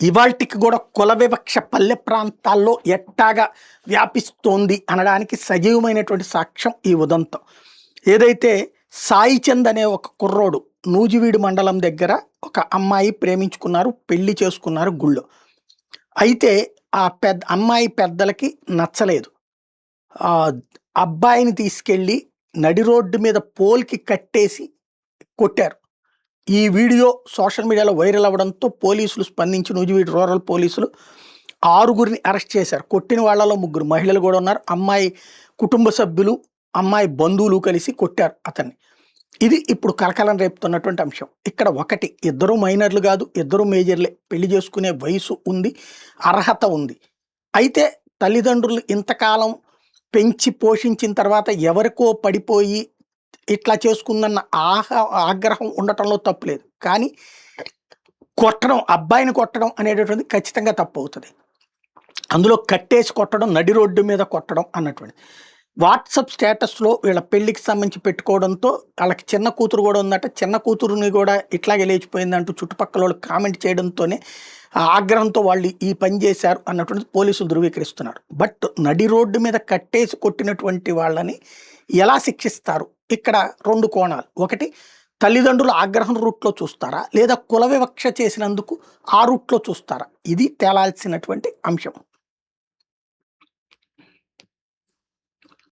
ఇవాల్టికి కూడా కుల వివక్ష పల్లె ప్రాంతాల్లో ఎట్టాగా వ్యాపిస్తోంది అనడానికి సజీవమైనటువంటి సాక్ష్యం ఈ ఉదంతం. ఏదైతే సాయి చంద్ అనే ఒక కుర్రోడు నూజివీడు మండలం దగ్గర ఒక అమ్మాయి ప్రేమించుకున్నారు, పెళ్లి చేసుకున్నారు గుళ్ళో. అయితే ఆ అమ్మాయి పెద్దలకి నచ్చలేదు. ఆ అబ్బాయిని తీసుకెళ్ళి నడి రోడ్డు మీద పోల్కి కట్టేసి కొట్టారు. ఈ వీడియో సోషల్ మీడియాలో వైరల్ అవ్వడంతో పోలీసులు స్పందించి నూజివీడు రూరల్ పోలీసులు 6గురిని అరెస్ట్ చేశారు. కొట్టిన వాళ్ళలో 3 మహిళలు కూడా ఉన్నారు. అమ్మాయి కుటుంబ సభ్యులు, అమ్మాయి బంధువులు కలిసి కొట్టారు అతన్ని. ఇది ఇప్పుడు కలకలం రేపుతున్నటువంటి అంశం. ఇక్కడ ఒకటి, ఇద్దరు మైనర్లు కాదు, ఇద్దరు మేజర్లే. పెళ్లి చేసుకునే వయసు ఉంది, అర్హత ఉంది. అయితే తల్లిదండ్రులు ఇంతకాలం పెంచి పోషించిన తర్వాత ఎవరికో పడిపోయి ఇట్లా చేసుకుందన్న ఆగ్రహం ఉండటంలో తప్పులేదు. కానీ కొట్టడం, అబ్బాయిని కొట్టడం అనేటటువంటిది ఖచ్చితంగా తప్పు అవుతుంది. అందులో కట్టేసి కొట్టడం, నడి రోడ్డు మీద కొట్టడం అన్నటువంటి. వాట్సాప్ స్టేటస్లో వీళ్ళ పెళ్లికి సంబంధించి పెట్టుకోవడంతో వాళ్ళకి చిన్న కూతురు కూడా ఉందట. చిన్న కూతురుని కూడా ఇట్లాగే లేచిపోయిందంటూ చుట్టుపక్కల వాళ్ళు కామెంట్ చేయడంతోనే ఆగ్రహంతో వాళ్ళు ఈ పని చేశారు అన్నటువంటి పోలీసులు ధృవీకరిస్తున్నారు. బట్ నడి రోడ్డు మీద కట్టేసి కొట్టినటువంటి వాళ్ళని ఎలా శిక్షిస్తారు? ఇక్కడ 2 కోణాలు. ఒకటి, తల్లిదండ్రుల ఆగ్రహం రూట్లో చూస్తారా, లేదా కుల వివక్ష చేసినందుకు ఆ రూట్లో చూస్తారా? ఇది తేలాల్సినటువంటి అంశం.